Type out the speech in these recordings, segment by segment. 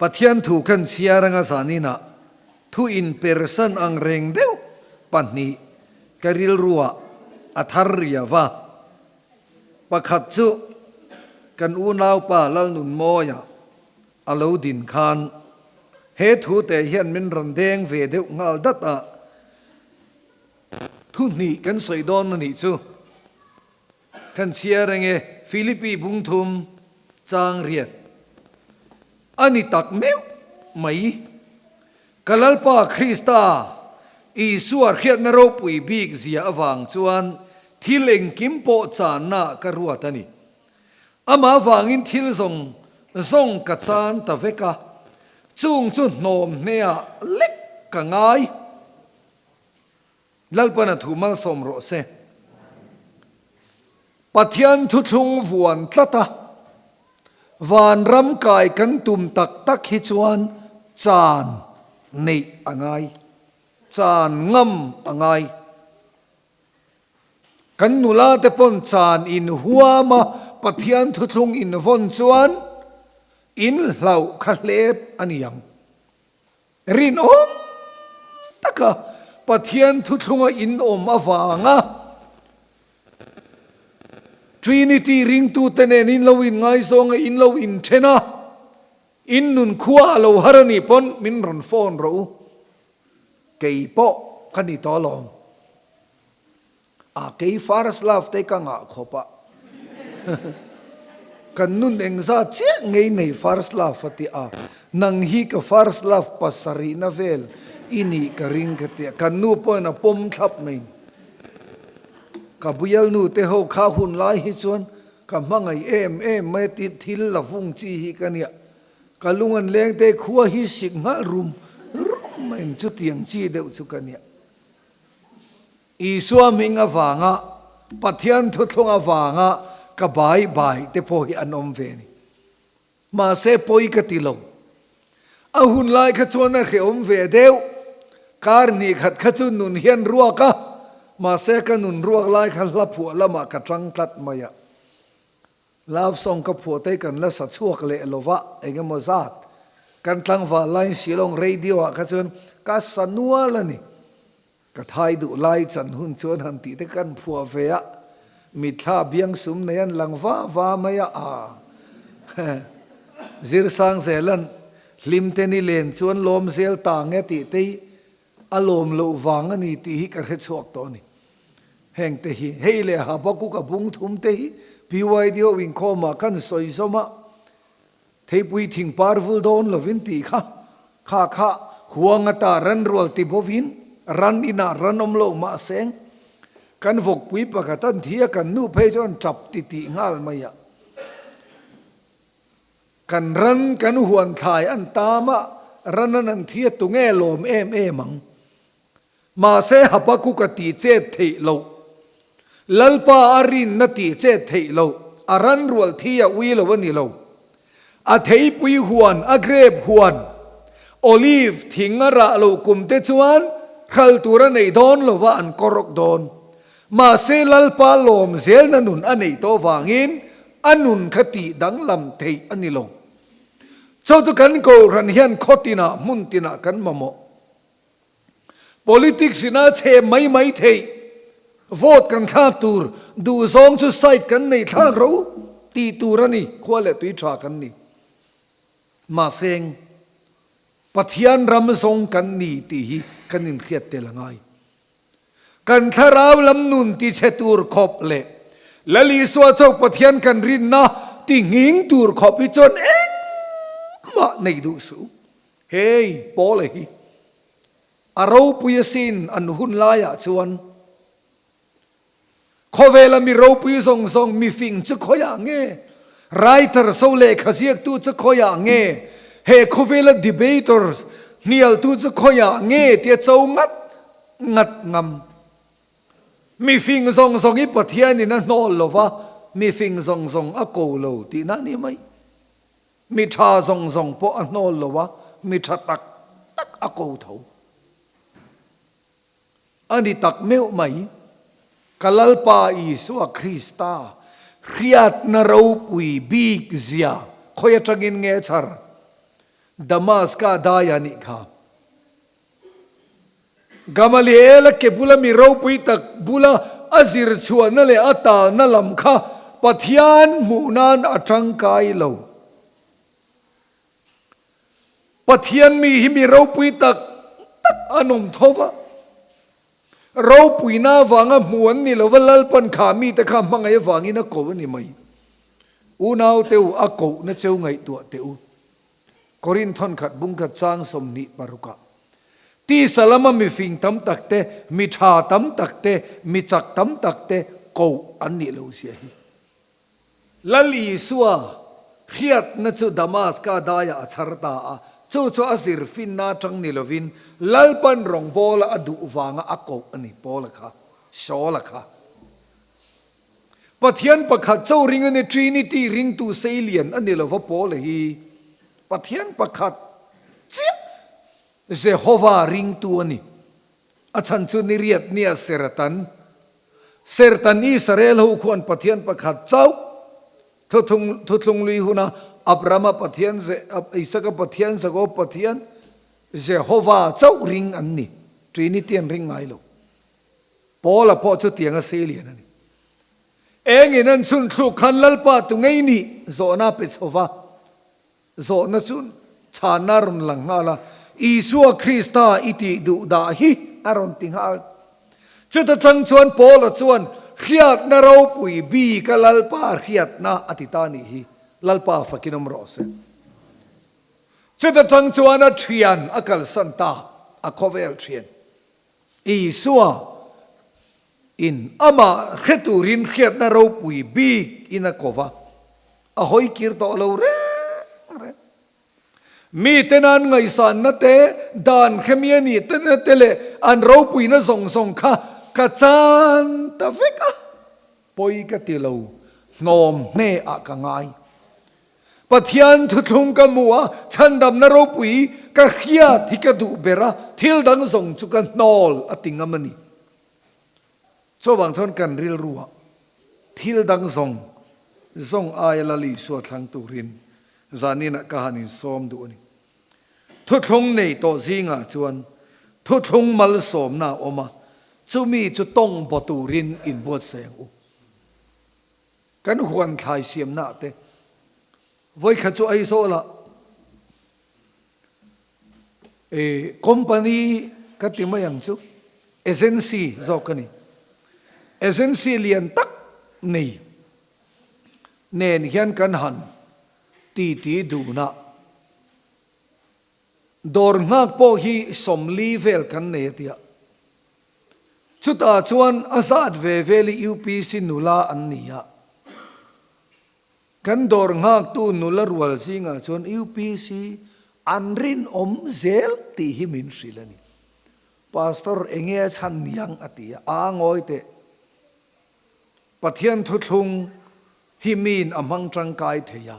ปัทยันถูกกันเชียรังอาสานินะทุอินเปอร์เซนอังเรงเดียวปันนี้กริลรัวอัธริยาวะประคัดจุกันอูนาวป่าลนุนโมยาอลาวดินคานเฮตุแต่เฮียนมินรันเดงเวเดงาลดัตาทุนี่กันสวยดอนนี่จูกันเชียรังเอฟิลิปปีบุงทุมจางเรียดอันนี้ตักเมวไม่กัลลปาคริสตาอีสัวเขียนนรกปุยบีกเสียอวังจวนที่เล่งกิมโปจานน่ากรัวตันี่อามาวังอินทิลส่งกัจจานตะเวกาจุงจุนโนมเนียเล็กกังไงลัลปนัทุมัลสมโรเซปัทยันทุทุงวนตะตาวานรำกายกันตุมตักตักฮิจวนจานนี่อังไงจานงำอังไงกันนุลาเตปนจานอินหัวมาปัทยันทุทุงอินวนจวนอินเหล่าขเลบอันยังรินอมตะกะปัทยันทุทุงอินอมอวางะTrinity ring tu tenen in lawin ngai song in lawin thena in nun khua lo harani pon min ron phone ro kei po khani to long a kei first love te ka nga khopa kan nun engza che ngei nei first love ati a nang hi ka first love pasari na vel ini ka ring ka te kan nu po na pom thap mai kabuyal nu te ho kha hun lai hi chuan ka mangai em mai ti thil la vung chi hi kania kalungan leng te khuwa hi sik nga rum men chu tiang chi deuh chu kania i suam hinga wanga pathian thu thonga wanga ka bai te po hi anom ve ni ma se poi ka ti lo a hun lai kha chuan a khreom ve deuh kar ni khat kha chu nun hian ruwa kaมาเสกนุนรวกไล่ขันละผัวละมากระจังตัดมายะลาวส่งกับผัวเตกันละสัตว์ชั่วกเละโลวะเองก็มาซาดกันตั้งว่าไล่สีลงเรดิโออะก็ชวนกัสนัวละนี่ก็ทายดูไล่จันหุ่นชวนหันตีเตกันผัวเฟียมิท่าเบียงสุมในยันหลังฟ้ามายะซิรสังเซลันลิมเตนิเลนชวนลมเซลต่างเงติเตอารมณ์โลวังนี่ตีหิกระชกตัวนี่แห่งเตหิเฮเลหาปกุกบุงทุมเตหิพิวายเดียววิ่งเข้ามากันสอยสมะเทปุยทิ้งปาร์ฟุลโดนลวินตีข้าหัวงตารันรัวติบวินรันอินารันอมโลมาเสงกันฟกปุยปะกตันเทียกันนูเพจอนจับติงาลมายะกันรันกันหวนถ่ายอันตามะรันนันเทียตุงเอโลมมังมาเสหปกุกติเจตเทโลลัลปาอารินนติเจตเทโลอารันรัวที่ยวิลวันนี้โลอาเทยปุยหวนอเกรบหวนโอลีฟถิงระโลกุมเตจวนขัลตูระในดอนโลวะอันกรกดอนมาเสลัลปาลมเซลนันุนอันในโตวางินอันนุนคติดังลำเทยอันนี้โลเจ้าจะกันโกรันเฮียนโคตินามุนตินากันมะโมpolitics na che mai thei vote kan tha tur du zong chu side kan nei tha ro ti turani khwale tui tha kan ni ma seng pathian ram zong kan ni ti hi kanin khiat te langai kan tharaw lam nun ti che tur khop le lali swa chok pathian kan rin na ti nging tur khop i chon eng ma nei du su hey pole hi arau puyasin an hun laya chuan khovela mi ro puy song mi fing chu khoya nge writer so le khasiak tu chu khoya nge he khovela debaters nial tu chu khoya nge tia chau ngat ngam mi fing song i pathian in a nol lova mi fing song a ko lo ti na ni mai mi tha song po a nol lova mi tha tak a ko thoอันนี้ตักเมวไหมกัลลปาอีสวาคริสตาเรียดนรกปุยบีกเสียคอยจังอินเงชาร์ ดามัสกาดายานิคากามาลีเอลเก็บุลมีเราปุยตักบุลอาซิรชวนนั่นเลยอัตตานั่นลำข้าปะเทียนมูนานอัตรังกายเราปะเทียนมีเราปุยตักอนุมทว่าเราปุยนาฟังอ่ะมวนนี่เราวันลัลปันขามีแต่ข้ามังไอ้ฟังนี่นักโกวันนี่ไม่อูนาวเตวอักโกนั่นเจ้าไงตัวเตวกอรินทอนขัดบุงขัดจางสมนิปารุกะตีสลามมีฟิงตั้มตักเตมีชาตั้มตักเตมีจักตั้มตักเตโกอันนี้เราเสียฮีลลีสัวเพียดนั่นจุดามัสกาดายาอัชรตาจู่อาศิรฟินนาจังนิลวินลัลปันรองโปละอดุวางอักโกอันนี้โปละค่ะชอละค่ะปะเทียนประคัดเจ้าริงในทรีนิตี้ริงตูเซเลียนอันนี้เราว่าโปละฮีปะเทียนประคัดเจ้าเจโฮวาริงตัวนี่อาจารย์จุนิเรียดเนี่ยเซรตันอิสราเอลหูควรปะเทียนประคัดเจ้าทุกลุยหุนะอับรามาปะเทียนเจอิสกปะเทียนสกปะเทียนเจโฮวาเจ้าริงอันนี้ทรีนิตี้ริงไงลูกพอละพอจุดเตียงเซเลียนนี่เองนั่นสุนทรุขันลัลปะตุงไงนี่โซนาเปโซวาโซนสุนชานารุนหลังฮาลาอิสุคริสตาอิติดุดาฮิอารอนติงฮาลจุดจังชวนโปลชวนเขียดนเราปุยบีกัลลปาเขียดนาอติตานิฮิลัลปาฟักินมรอเซจุดจังชวนเทียนอากาลสันตาอคเวลเทียนอิสุอินอามาเขตูรินเขียดนเราปุยบีอินอโควาอหอยกิรโตเลวเรมีเตนันไงสันนัตเตดานเขมียนี่เตนเตเลอันเราปุยนะส่งข้ากะจันตะเฟกะปอยกะติเลวนอมเนอะกะงายปะเทียนทุทุงกะมัวฉันดำนเราปุยกะเขียที่กะดุเบระทิลดังส่งจุกันนอลอติงะมันนี่โซบังชนกันริลรัวทิลดังส่งอายละลีสวดทางตุรินจานี่นะกะฮันินซอมดูนี่ทุกงในโตซิงะจวนทุกงมัลสอมนาออกมาจุมีจุต้องปตูรินอินบวชเสียงอุกันหวนทายเสียมนาเตไว้ขจุไอโซละคอมพานีกัติมายังจุเอเจนซี่จอกนี่เอเจนซี่เลียนตักนี่เนนเฮียนกันหันตีดูนะดอร์งักโปฮีสมลีเวลกันเนติยาชุดอาชวนอาซาดเวเวลียูปีสินุลาอันนี้ยกันดอร์งักตูนุลารัวสิงาชวนยูปีสิอันรินเซลตีหิมินสิลนี่พาสตอร์เองเอชันยังอติยาอ่างอยเตปะเทียนทุทุงหิมินอมังจังกายเทีย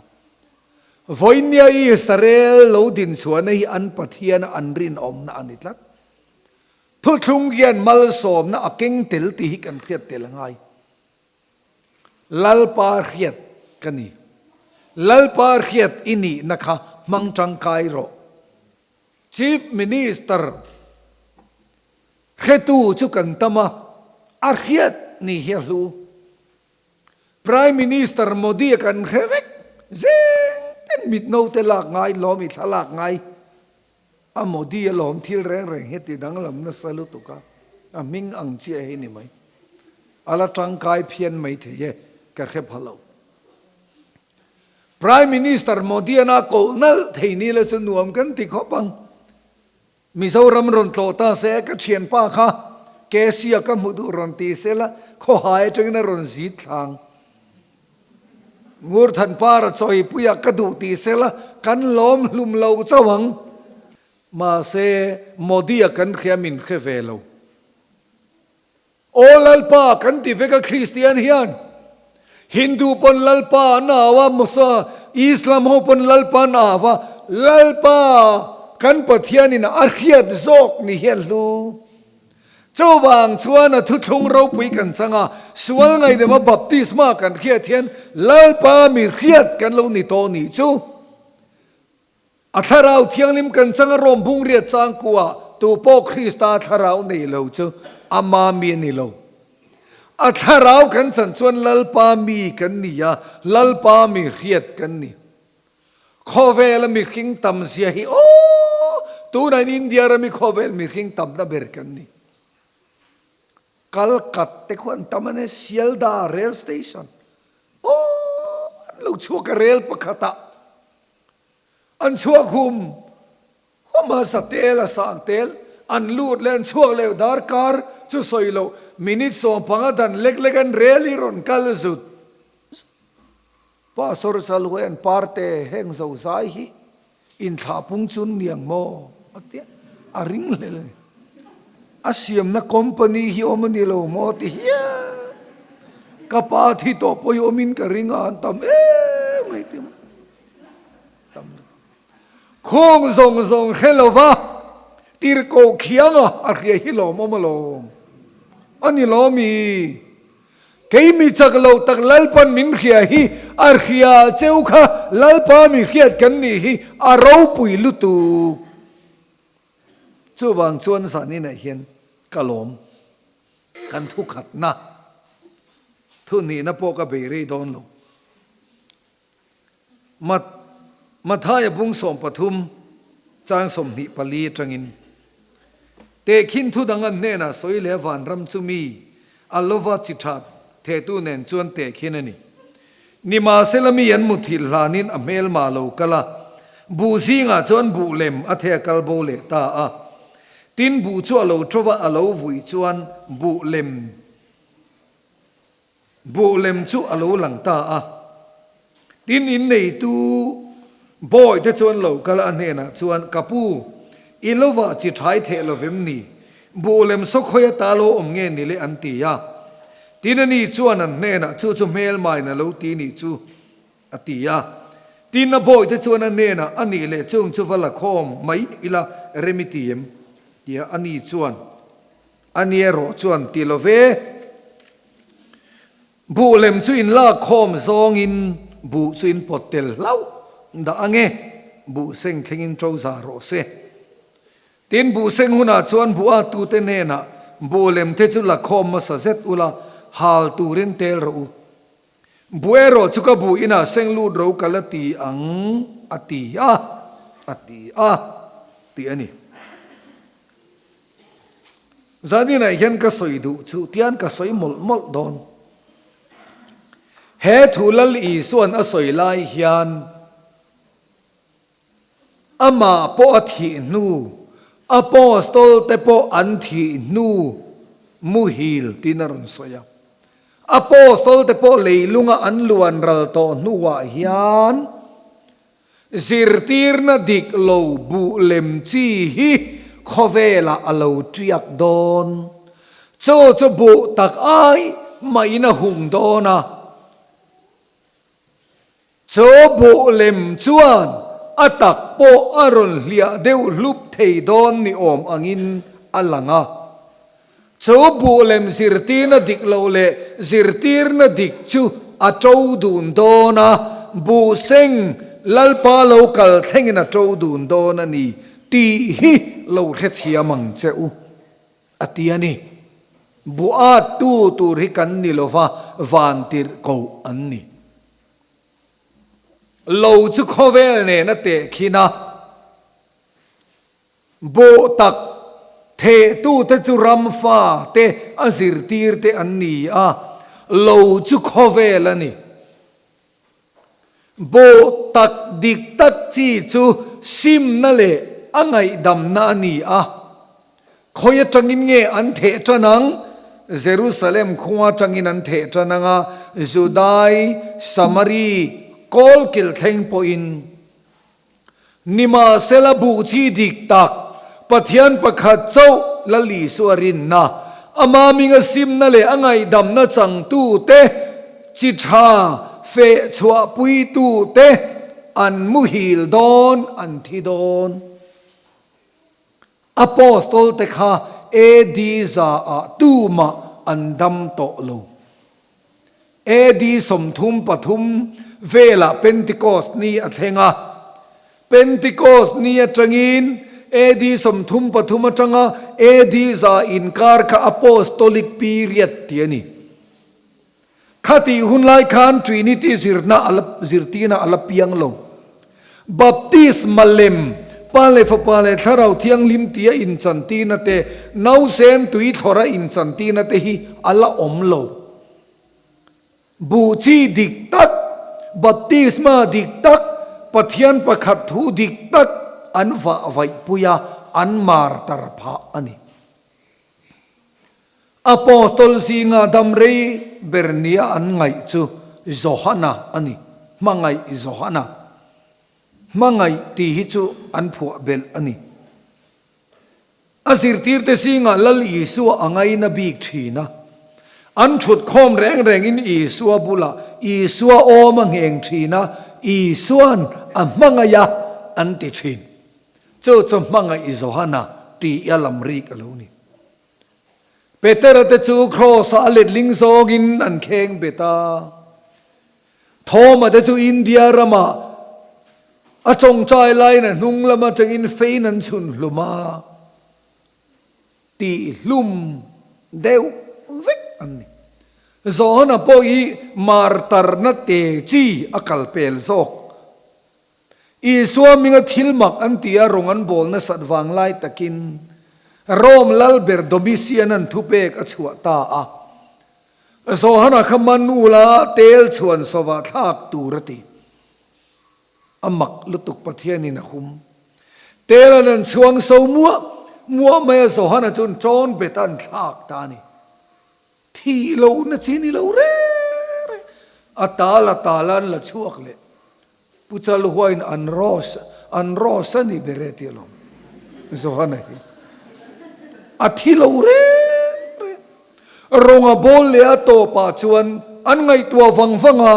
วันนี้อิสราเอลเราดินสวนในอันปะเทียนอันรินนะอันนี้ละทุกทุงเกียนมัลสอมนะเก่งเตลตีหิกันเครียดเตลง่ายลัลปาเครียดกันนี่ลัลปาเครียดอินี่นะคะมังจังไคโร Chief Minister เคตูจุกันตมาอาเครียดนี่เฮลู Prime Minister โมดีกันเคเวกเซนมิดโนเตลากไงล้อมิดสลากไงโมดีล้อมที่แรงเฮติดังลำนัสลุตุกะมิงอังเจียเฮนี่ไหมอาละจังกายเพียนไม่เทเยกะเขพลาว Prime Minister โมดีน่าโกนัลเทนี่เลยสนวมกันติขบังมิซารำรอนโตตาเสกเชียนป้าค่ะเกษียก็มุดุรอนตีเสละข้อหายจังนั้นรอนจีทางงูทันปาระจอยปุยกระดูตีเสละกันล้อมลุมเหลาเจ้าหวังมาเซโมดีกันเขียมินเขเวลาโอลัลปากันติเวกคริสเตียนเฮียนฮินดูปนลัลปานาวามุสาอิสลามปนลัลปานาวาลัลปากันปะเทียนินอาเขียดโจกนี่เฮลูเจ้าบางชวนทุกงเราปุยกันสังอาสวนไงเดี๋ยวมาบัพติศมากันเขียดเทียนลัลปามีเขียดกันเรานี่โตนี่จู อัธราวเทียงลิมกันจังรมบุงเรียดจางกัวตูโปคริสตาธราวนี่เราเจออามามีนี่เราอัธราวกันสันส่วนลัลปามีกันนี่ยาลัลปามีเรียดกันนี่ขอเวลมีขิงตำเสียฮีโอตูในอินเดียเรามีขอเวลมีขิงตำดับเบิลกันนี่กัลกัตเตควันตำมันเซียลดาเรลสเตชันโอ้ลูกชัวกับเรลปะขตะอันชัวคุมว่ามาสเตลสังเตลอันลูดเล่นชัวเลวดาร์การจุสอยโลมินิตส่งพังดันเล็กเล็กันเรลิรอนกัลสุดป้าสรสลเวนปาร์เตเฮงสาวสายฮีอินทาพุงจุนเนียงโมอัตเตอาริงเลยอาเซียมนักคอมพานีฮิโอมันนี่โลโมติเฮียกับปาที่ต่อไปโอมินกับริงานตำไม่ติมตำคงส่งเฮลวะตีรโกเขียงอ่ะอะไรฮิโลโมมาโลอันนี้โลมีเกมีจักโลตักลัลปันมินเขียฮีอาร์เขียเจ้าข้าลัลปามีเขียดกันนี่ฮีอาราวปุยลุตุจู่บางชวนสันนี่ไหนเห็นกะลมกันทุกขัดนะทุนนี้นะพวกกเบรีโดนลงมาท้ายบุ้งสมปทุมจางสมนิปลีจังอินเตขินทุดังอันเนนะสวยเลวันรำจุมีอัลลวาจิตาเทตุเนนจวนเตขินนี่นิมาเซลมียันมุทิลานินอเมลมาโลกละบูซิงาจวนบูเลมอเทกัลโบเลตาอะตินบูจวโลทวะอโลวุยจวนบูเลมจูอโลหลังตาอะตินอินในตูบอยเตจวนโลกละอันเนนะจวนกะปูอิลวาจิตไทเทโลเวมนีบูเลมสกขยตาโลอมเงนิเลอันติยาตีนนี่จวนอันเนนะจูเมลไมนะโลตีนี่จูอติยาตีนบอยเตจวนอันเนนะอันนี้เลจูวละคอมไม่อิลาเรมิติเยมเดียอันนี้จวนอันนี้รอจวนติโลเวบูเลมจูอินลาคอมซองอินบูจูอินปอเตลเล่าดาเงบูเซงเทงินโจซาโรเซตินบูเซงหุนาจวนบูอาตูเตเนนะบูเลมเทจุละคอมมาสะเซตอุลาฮาลตูเรนเตลรูบูเอโรจุกบูอินาเซงลูดรูกัลตีอังอติอาตีอันนี้จานี่ไหนเห็นก็สวยดูชุเตียนก็สวยมลดอนเฮทุลลีส่วนอสวยลายเฮียนอามาปอทีนูอปอสตอลเตปออันทีนูมุฮิลตินรุนสยามอปอสตอลเตปอเลลุงอันลวนรัลโตนูวาเฮียนซิรตีร์นาดิกโลบุเลมจีฮีขเวลาอโลเจียกโดนโจบุตักไอไม่นะหุงโดนะโจบุเลมจวนอตักโปอารอนเลียเดวลุบเทดอนนิอมอังินอัลลังะโจบุเลมซิรตีนาดิกโลเลซิรตีร์นาดิกจูอโจดุนโดนะบูเซงลัลปาโลกัลเทงนะโจดุนโดนะนี่ตีฮีโลเทเทียมังเจ้าอติยานี่บัวตูริกันนี่โลฟาวานติรโกอันนี้โลจุขเวลเนนะเตคินะโบตักเทตูเตจุรัมฟ้าเตอซิรตีร์เตอันนี้โลจุขเวลนี่โบตักดิกตักจีจูซิมนั่นแหละอันไงดำนานี่คอยจังอินเงอันเทจนังเยรูซาเล็มขวาจังอินอันเทจนังจูดายสมารีกอลกิลเทงปอินนิมาเซลบูจีดิกตักปะเทียนปะขัดเจ้าละลีสวรินนะอามามิงซิมนั่นแหละอันไงดำนาจังตู้เตจิตาเฟชัวปุยตู้เตอันมุฮิลดอนอันทิดอนอปอสตอลเตคาเอดีซาตูมาอันดัมโตโลเอดีสมทุมปทุมเวลาเพนติโคสนี้อัเทงะเพ Pentecost nia trangin edi somthum pathuma changa edi za inkar kha apostolic period tiani khati hunlai khan trinity zirna alap zirtina alapiang lo baptism lem pale fa pale tharau thiang lim tia in chantina te nau sen tui thora in chantina te hi ala omlo bu chi dik tak baptisma dik tak pathian pakhat thu dik tak an va vai puya an mar tar pha ani apostol singa damrei bernia an ngai chu Johana ani mangai Johana mangai ti hi chu an phu bel ani asir tir te singa lal Yesu angai na bik thina an thut khom reng reng in Yesu bula Yesu om angeng thina Yesuan amangaya an ti thin chu chu mangai Johana ti yalam rik aloni Peter te chu cross alet ling zogin an kheng beta Thoma te chu India rama achong chai lai na nung lama chang in fein an chun luma ti lum deu vek ani Johana po i martar na te chi akal pel zok Iswa minga thilmak an tia rongan bol na satwang lai takin Rom lalber Domitian an thupek achua ta a Johana khaman ula tel chuan sowa thak turati amak lutuk pathian in khum telan an chuang so mua me Johana chun chon betan thak ta ni thi lo na chini lo re atala talan la chuak le puchal huain an ros ni bereti lo Johana hi athilo re ronga bol le ato pa chuan an ngai tua wangwanga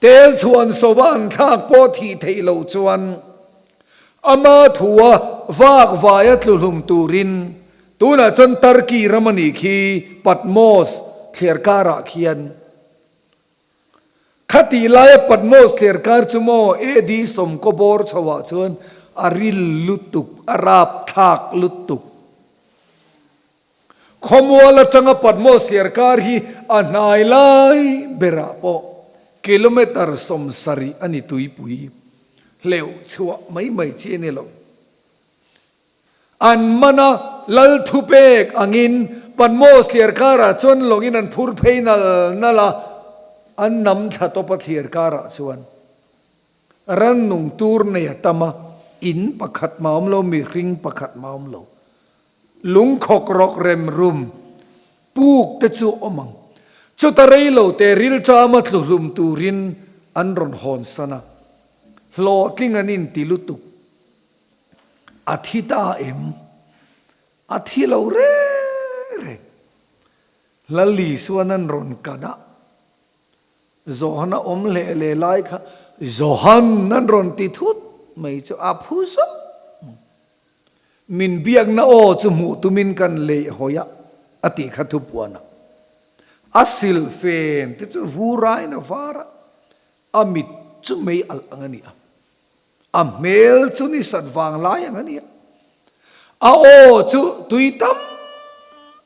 tel chuan sowan thak po thi theilo chuan ama thuwa wak vayat lulum turin tuna chon Turkey ramani khi Patmos kherkara khian khati lai Patmos kherkar chumo edi somkobor chawa chuan aril lutuk arab thak lutuk khomwala changa Patmos kherkar hi anai lai berapo kilometer somsari ani tuipui leu chua mai chene lo an mana lal thupek angin Patmos kherkara chon login an phur pheinal nala an nam tha to pa kherkara chuan ran nung tur ne tama in pakhat maum lo mi ring pakhat maum lo lung khok rok rem rum puk te chu omang chu tarei lo te ril chama thlum turin an ron hon sana lo tling anin tilutuk athita em athilo re lali suanan ron kada Johana om le lai kha Johan nan ron ti thut mai chu aphuso min biak na o chu mu tumin kan le hoya ati khathu puana asil fen te chu vurai na vara amit chu mei al angani a mel chu ni satwang lai angani a o chu tuitam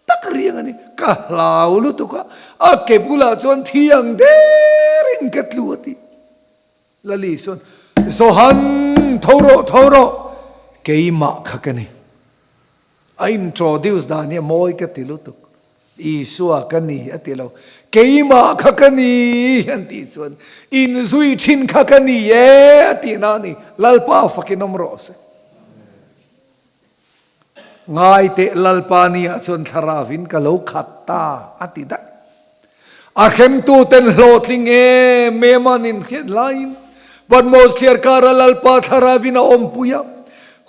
takriang ani ka laulu tu ka a kepula chon thiang derin ketluati lali son Johan thoro keima khakani I introduce dania moi ka tilutuk Isua kani atilo keima khakani anti son in zui thin khakani ye atinani lalpa fakinom rose ngai te lalpani achon tharavin kalo khatta atida akhem tu ten hlotling e memanin khian lain but most clear kara lalpa tharavina ompuya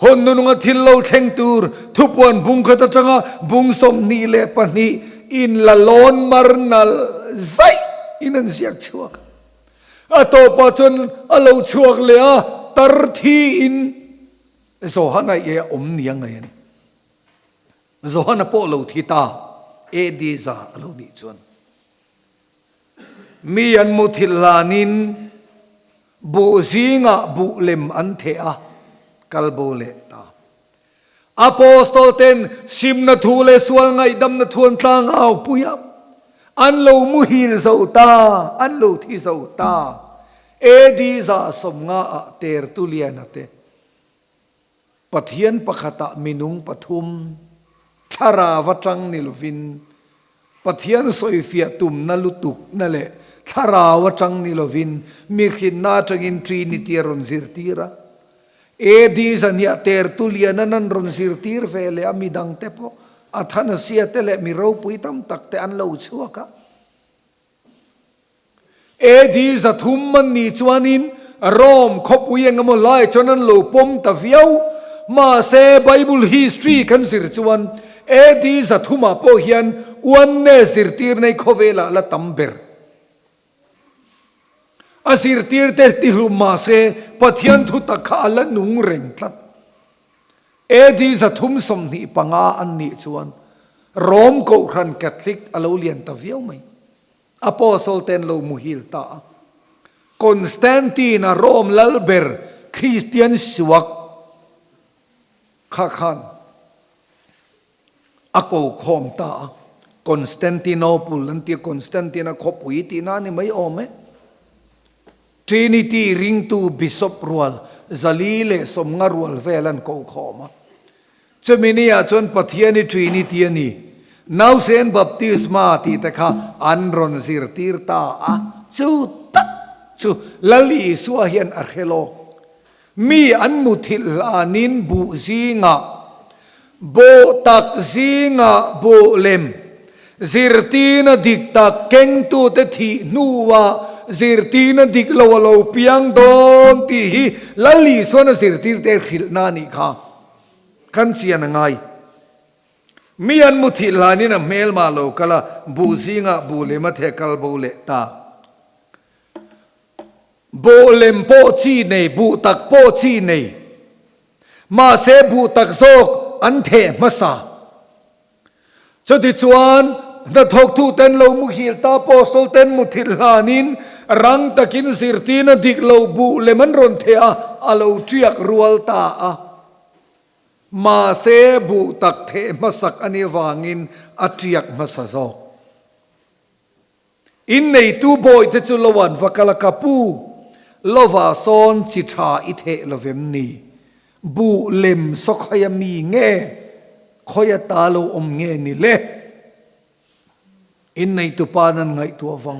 honnunga thillo thengtur thupuan bungkhata changa bungsom ni le pani in lalon marnal zai inan siak chuak ato pachon alo chuak le a tarthi in Johana ye omniang ayan Johana po lo thita ediza alo ni chuan mi an muthilanin บุซีงะบุเลมอันเทอะกัลโบเลตาอโปสโตลเตนซิมนาทูเลสวลไงดำนาทวนตางเอาปุยอันโลมุฮิลซาตาอันโลที่ซาตาเอดีซาสมงาเตอร์ตุเลียนเตปะเทียนปะขตะมินุงปทุมทาราวจังนิลวินปะเทียนสอยเฟียตุมนลุตุกนั่นแหละทาราวจังนิลวินมีขินนาจังอินทรีนิเตียรอนซิรตีระเอดีซาเนียเตอร์ตุเลียนันรอนซิรตีร์เฟเลอามิดังเตปออัธนเสียเตเลมิเราปุยตัมตักเตอันเลวชัวกะเอดีซาทุมมันนี่จวนินรอมคบเวียงมลายจนันโลปมตะเฟียวมาเซไบเบิลฮิสตรีกันสิรจวนเอดีซาทุมาโปเฮียนอวันเนสิรตีร์ในโคเวลาละตัมเบร์อาสิรตีร์เตติลุมาเซปะเทียนทุตะขาละนุงเร่งทัดเอดีซาทุมสมนิปังอาอันนี้จวนรอมโกรันแคทลิกอโลเลียนตะเฟียวไหมอโปสโตลเตนโลมุฮิลตาคอนสแตนตินาโรมลัลเบร์คริสเตียนสวักข้าขันอโกคอมตาคอนสแตนติโนปุลลันตีคอนสแตนตินาคบวิตีนานี่ไม่อมไหมทรินิตี้ริงตูบิชอปรัวลซาลีเลสมงารวลเวลันโกคอมาจะมีนี่อาจนปะเทียนิทรินิตี้นี่นาวเซนบัพติสมาตีตะค่ะอันรอนซิรตีร์ตาจูตักจูลลีสัวเฮียนอาร์เคโลมีอันมุทิลอานินบุซีงะโบตักซีงะโบเลมซิรตีนดิกตักเก่งตูเตทีนูวาซิรตีนดิกลาวลาวเปียงดอนตีฮีลลีสัวนซิรตีร์เตขิลนานิค่ะขันเสียนไงมีอันมุทิลานินะเมลมาโลกละบูซิงะบูเลมะเทกัลโบเลตาโบเลมโปชีเนบูตักโปชีเนมาเซบูตักโซกอันเทมาซาจดิจวนนัทกทูเตนโลมุฮิลตาโปสโตลเตนมุทิลานินรังตะกินสิรตีนดิกโลบูเลมันรอนเทอาอโลเจียกรัวลตามาเซบุตักเทมาสักอันนี้วางินอัตยักมาสะโซอินในตูบอยเตจุลวันฟักลกาปูลวาซอนจิตาอิเทลเวมนีบุเลมสกขยามีเงขยตาโลอมเงนี่เลอินในตุปานันไงตัวฟัง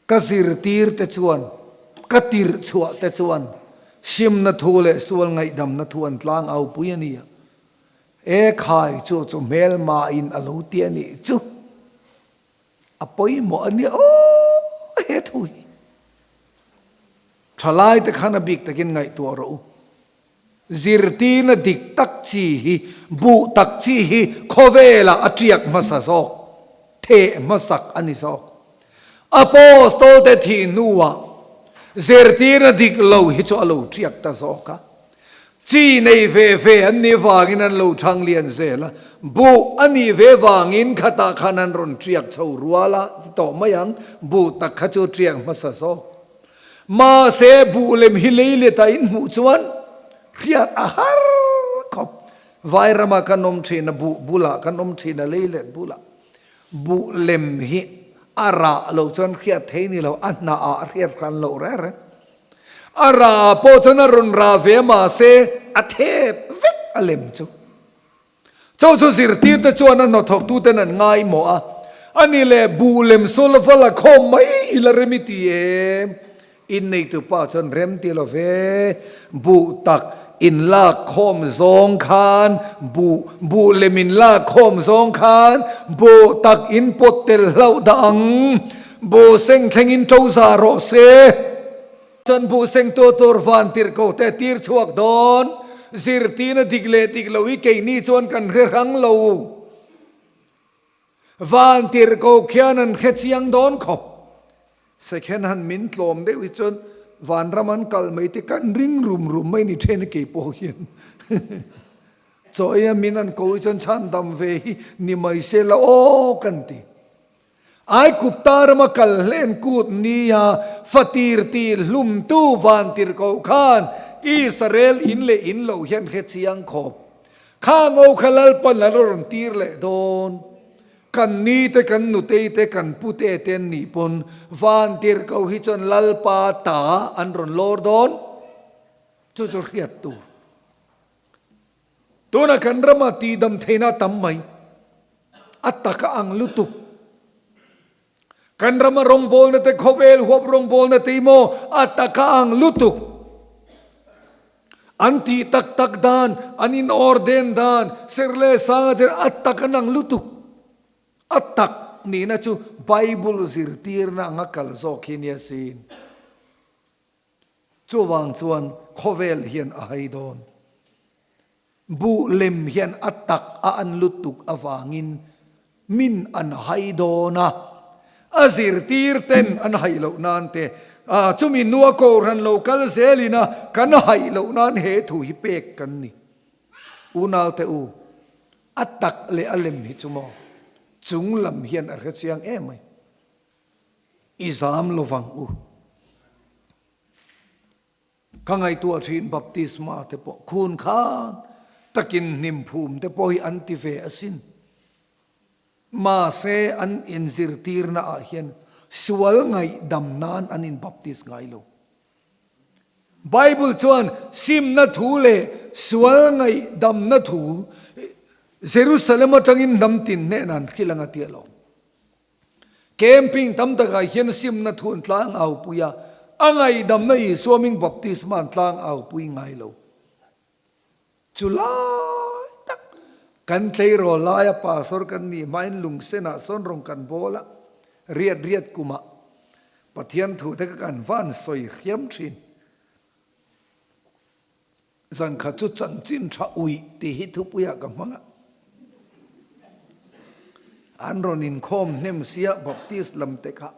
กสิรตีร์เตจวนกติรชัวเตจวนชิมนาทูเลสวลไงดำนาทวนตลางเอาปุยนี่ขายจูเมลมาอินอโลเตียนี่จูอปอยหมอนี่โอ้เฮทุยทลายแต่ขันบิกตะกินไงตัวเราซิรตีนดิกตักชีฮีบุตักชีฮีโคเวลาอัตยักมาสะซอกเทมาสักอันนี้ซอกอโปสโตลเตทีนัวเซรตีนดิกโลฮิจอโลเทียกตาโซกะจีในเวอันนี้วางินันโลทางเลียนเซละบุอันนี้วางินขตาขานันรอนเทียกชาวรัวละต่อมายังบุตักขจูเทียกมาสะโซมาเซบุเลมฮิเลเลตาอินหูจวนเรียดอาหารขบไวรามาขนมเชนบุละขนมเชนเลเลบุละบุเลมฮิอาราเราจนเครียดเทนี่เราอันน่าเครียดกันเราแร่อาราโปจนรุนราเวมาเซอเทพเวกอเลมจูเจ้าสิรตีตะจวนนั้นทกตูเตนันง่ายหมออันนี้แหละบูเลมโซลฟละคมไม่อิลเรมิตีอินในตัวป้าจนเรมตีลเวบุตักอินลาคมซองคานบูเลมินลาคมซองคานบูตักอินปดเตลเหล่าดังบูเซงเทงอินโจซาโรเซจนบูเซงตัววันติร์โกเตติร์ชวกดอนซิรตีนดิกเลติกลวิเกนี่จวนกันเรังเลววันติร์โกเขียนันเขตยังดอนขบเสกหันมินลมเดวิจนวันรามันกัลไม่ติกันริงรุมไม่นิเทนเก็บโปเฮียนจอยมินันโกจนชันดำเวหินิไม่เซลโอกันตี ai kuptar ma kal len kut nia fatir ti lum tu van tir ko khan Israel in le in lo hian khe chiang khop kha ngo khalal pan la ron tir le don kan ni te kan nu te kan pu te ten ni pon van tir ko hi chon lal pa ta an ron lor don chu chu riat tu tuna kan rama ti dam theina tam mai ataka ang lutuk kan rama rong bol na te khovel hop rong bol na te mo ataka ang lutuk anti tak tak dan anin orden dan serle sangat ataka nang lutuk atak ni na chu Bible zirtir na ngakal zokin yasin chu wang chuan khovel hian a hai don bu lem hian atak a an lutuk awangin min an hai dona azir tir ten an hai lo nan te chumi nuwa ko ran local zelina kan hai lo nan he thu hi pek kan ni unaw te u atak le alem hi chumo chung lam hian a kha chiang emai izam lovang u kangai tu athin baptisma te po khun khan takin nim phum te po hi antive asin ma se an inzir tir na a hian sual ngai dam nan anin baptis ngai lo Bible chuan sim na thu le sual ngai dam na thu Jerusalem atangin dam tin ne nan khilanga ti lo camping tam taka hian sim na thun tlang au puya angai dam na I swimming baptisma tlang au pui ngai lo July tak kan tlei ro laya pastor kan ni main lung sena son rong kan bola riat kuma pathian thu te kan van soi khiam thin zan kha chu chan chin tha ui ti hi thu puya ka manga an ronin khom nem sia baptist lam te kha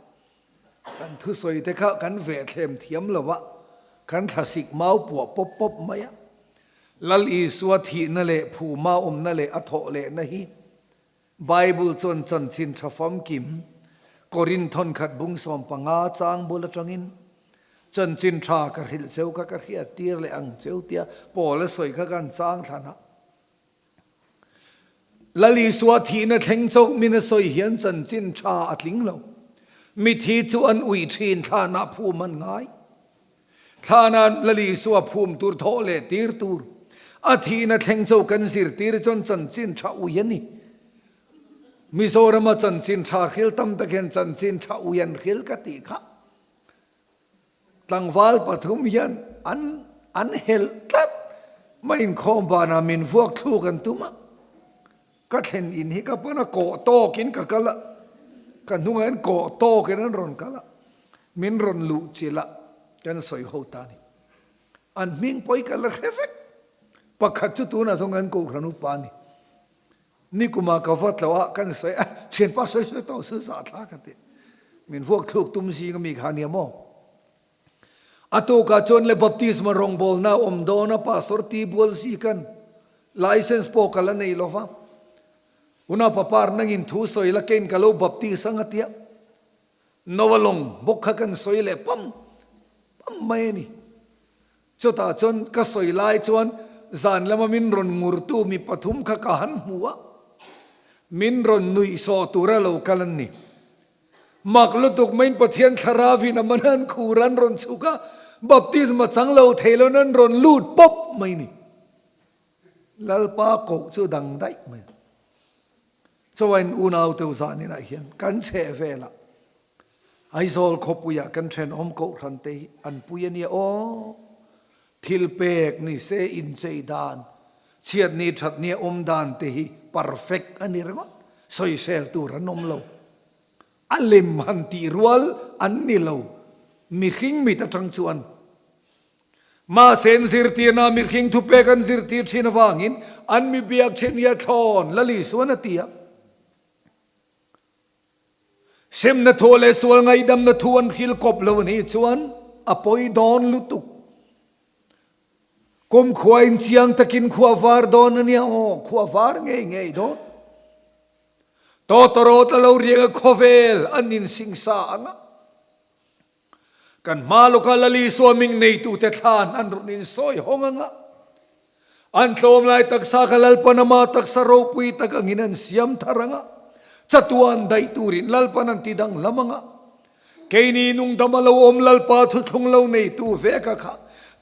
kan thu soi te kha kan ve thlem thiam lawa kan thasik mau pu pop maya lal I suathi na le phu ma na le atho le na hi Bible chon chan chin thafam kim korin thon khat bung som panga chang bola tangin chan chin tha ka hil cheu ka hria tir le ang cheu tia pol soi kha kan chang thana lali suathi na thleng chok min soi hian chan chin tha atling lo mi thi chu an ui thin tha na phu man ngai thana lali suwa phum tur tho le tir tur athi na thleng chok kan sir tir chon chan chin tha uyani Mizoram chan chin tha khil tam takhen chan chin tha uyan khil ka ti kha tlangwal pathum hian an hel tat main khom ba na min vuak thu kan tuma ka thlen in hi ka pana ko to kin ka kala kan hungan ko to ken ron kala min ron lu chila kan soi ho ta ni an ming poi kala refek pakhat chu tu na songan ko ranu pa ni ni kuma ka vat lawa kan soi chen pa soi to su sa thla ka te min vuak thuk tum si ka mi khania mo ato ka chon le baptisma rong bol na do na pastor ti bol si kan license po kala nei lova una papar nangin thu soi la ken kalo baptisang atia nowalong bokha kan soi le pam mai ni chota chon ka soi lai chon zan lama min ron ngurtu mi pathum kha kahan huwa min ron nui so tura lo kalan ni maklutuk main pathian tharavi na manan khuran ron chuka baptisma changlo thelo nan ron lut pop mai ni lalpa ko chu dang dai mai chawan unaw te uzani na hian kan che vela aizol khopuya kan thren om ko ran te an puyani o thil pek ni se in sei dan chiat ni that ni dan te hi perfect ani rama soi sel tu ranom lo alim han ti rual an ni lo mi khing mi ta tang chuan ma sen sir ti na mi khing thu pe kan sir ti thin wangin an mi biak chen ya thon lali suana tia sem na thole sual ngai dam na thuan khil kop lo ni chuan apoi don lutuk kum khuain chiang takin khuwa var don ania o khuwa var ngei don totoro talo rianga khovel anin singsa anga kan maluka lali swaming nei tu te than an runin soi honganga an tlom lai taksa kalalpa nama taksa ropui taganginan siam tharanga chatuan dai turin lalpanan tidang lamanga kaini nung damalo om lalpa thuthung lo nei tu veka kha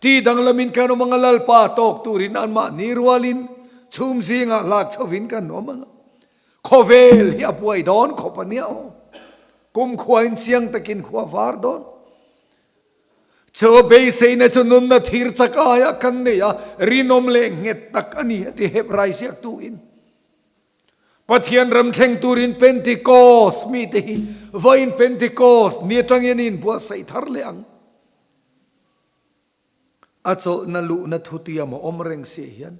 tidang lamin kanu mga lalpa tok turin an ma nirwalin chumzinga lak chavin kan omanga khovel hi apuai don khopania kum khuain siang takin khwa var don cho be sei na chunun na thir chakaya kan ne ya rinom le nget tak ani ti hebrai siak tu in pathian ram thleng turin pentecost mi te hi vain pentecost ni tangin in bua sei thar le ang achol na lu na thutia mo omreng se hian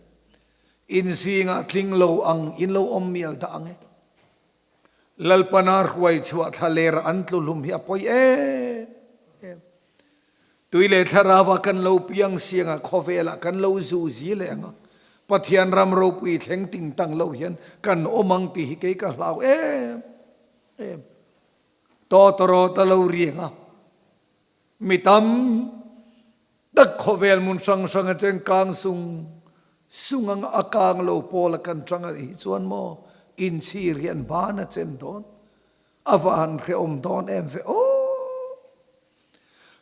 in singa tling lo ang in lo om mial da ange lalpanar huai chwa thalera antlulum hi apoi tuile tharawa kan lo piang sianga khovela kan lo zu zi le anga pathian ram ro pui thleng ting tang lo hian kan omang ti hi ke ka hlau to toro ta lo rianga mitam dak khovel mun sang sang ateng kang sungang akang lo pola kan tranga hi chuan mo in chi rian bana chen don avan khe om don em ve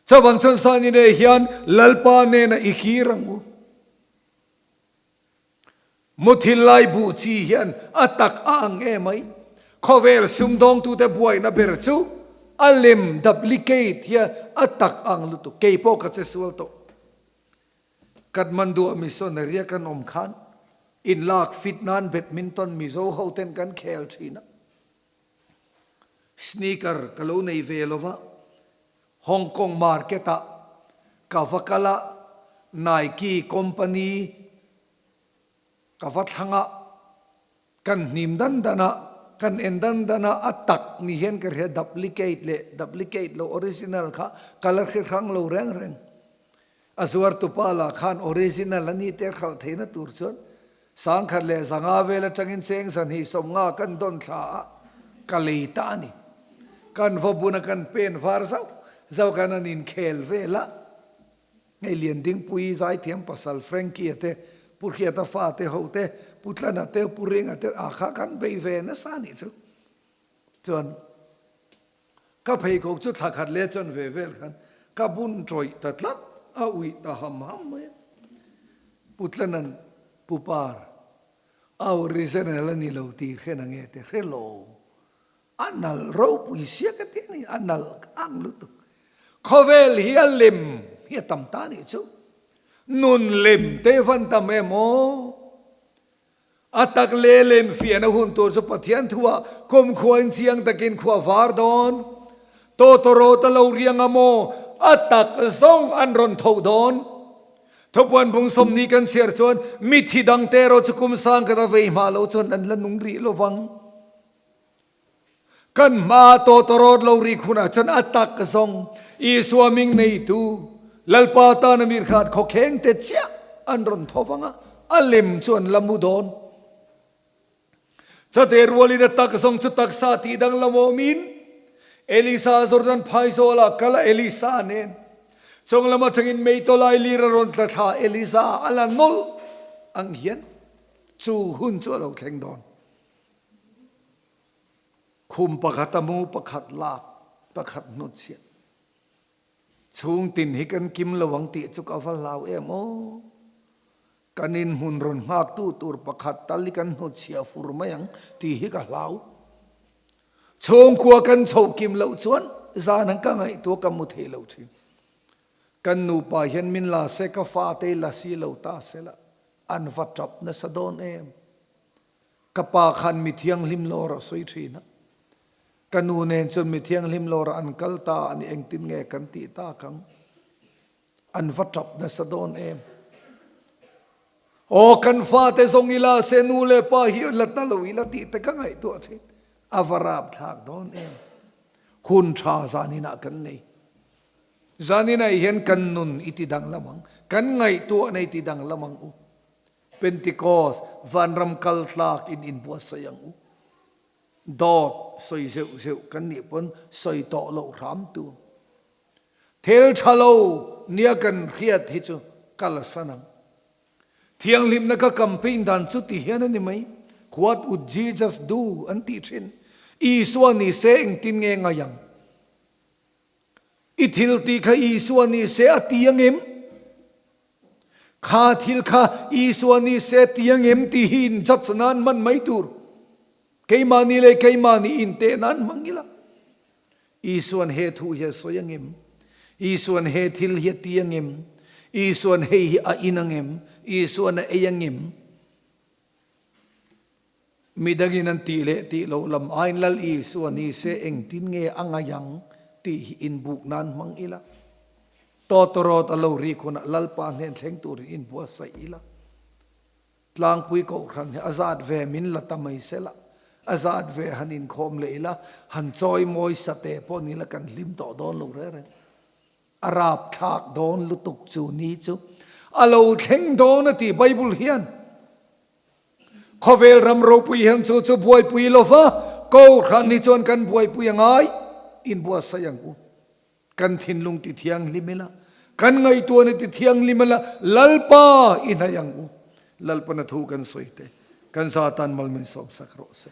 chawang chan sani ne hian lalpa ne na ikirang mu muthilai bu chi hian atak ang e mai khovel sumdong tu te buai na ber chu alim duplicate hia atak ang lu tu keipo ka che sual to Kathmandu missionaria kan om khan in lak fitnan badminton mizo hoten kan khel thina sneaker kalo nei velova Hong Kong marketa kavakala Nike company kavathanga kan nimdan dana kan endan dana atak ni hen ka duplicate lo original kha color khang lo reng azwar tupala khan original ani te khal theina turchon sang khalle zanga vela tangin seng san hi somnga kan don tha kaleita ni kan vobuna kan pen var zau kanan in khel vela ngai lian ding pui zai thiam pasal frankie te purkhia ta fa te hote putlana te puringa te akha kan bei ve na sani chu chon ka phei ko chu thakhat le chon ve vel khan ka bun troi tatlat a ui ta ham putlanan pupar au reason ni lo ti khena nge te hello anal ro pui sia ka ti ni anal ang lu tu khovel hi alim hi tam ta ni chu nun lim te van tam emo atak le lem fian hun to chu pathian thua kom khuan chiang takin khwa var don to ro ta lo riang amo atak song an ron tho don thopwan bung som ni kan share chon mi thi dang te ro chukum sang ka da ve ma lo chon an la nung ri lo wang kan ma to ro lo ri khuna chan atak song I swimming nei tu lalpa ta na mir khat kho kheng te chia an ron thowanga alim chon lamudon chater wali na tak song chu tak sa ti dang lamomin Elisa Jordan phaisola kala Elisa nen chong lama thangin meitolai lira ron tla tha Elisa ala nol ang hian chu hun chu lo thleng don khum pakhatamu pakhat lak pakhat not sia chung tin hi kan kim lawang ti chu ka val law emo kanin hun ron hak tu tur pakhat talikan hot sia furmayang ti hi ka law chung khua kan chho kim lo chuan zanang ka ngai to kam mu the lo thi kan nu pa hian min la se ka fa te la si lo ta sela an vatap na sadon em ka pa khan mi thiang lim lor soi thina kanu nen chon mi thiang lim lor an kalta an engtin nge kan ti ta kang an vatap na sadon em o kan fa te zong ila se nu le pa hi lat na lo ila ti te ka ngai to thi avarap thak don em khun tha zanina kan nei zanina hian kan nun iti dang lamang kan ngai tu nei ti dang lamang u Pentecost van ram kal tlak in bua sayang u ดอดสอยเซลกันนี่ปนสอยต่อเรารำตัวเทลชะโลเนี่ยกันเครียดที่จูกัลสนังเที่ยงลิมนักกัมพินดันสุติเฮียนั่นนี่ไหม What would Jesus do อันที่เช่นอีส่วนนี้เสงตินเงงยังอิทิลตีข้าอีส่วนนี้เสอตียงเอ็มข้าทิลข้าอีส่วนนี้เสตียงเอ็มตีหินจัดสนานมันไม่ตูร์ใครมานี่เลยใครมานี่อินเตนั้นมังกิละอีส่วนเฮทูเฮสยังเอ็มอีส่วนเฮทิลเฮตียงเอ็มอีส่วนเฮออินังเอ็มอีส่วนเอยังเอ็มมีดังนั้นตีเลตีโลลำไอน์ลลอีส่วนนี้เสเองตินเงอังยังตีอินบุกนั้นมังอิละต่อตรอตะโลรีคนลลปานเห็นเทงตัวอินบัวใส่อิละลางปุยก็ครั้งอาซาดเวมินละตาไม่เสละอาซาดเวหันินคมเลยละหันจอยมอยสเตปนี่ละกันลิมต่อโดนลูกเร่อาราบทากโดนลุตุกจูนี้จูอาโลเทงโดนที่ไบเบิลเฮียนขอเวลรำรูปุยหันจูจูบวยปุยโลฟ้าก็ครั้งนี้จนกันบวยปุยยังไงอินบัวใส่ยังกูกันทินลุงติเทียงลิมละกันไงตัวนี่ติเทียงลิมละลัลปาอินหายังกูลัลปนทูกันสวยเตกันซาตันมัลมินสอบสักโรเซ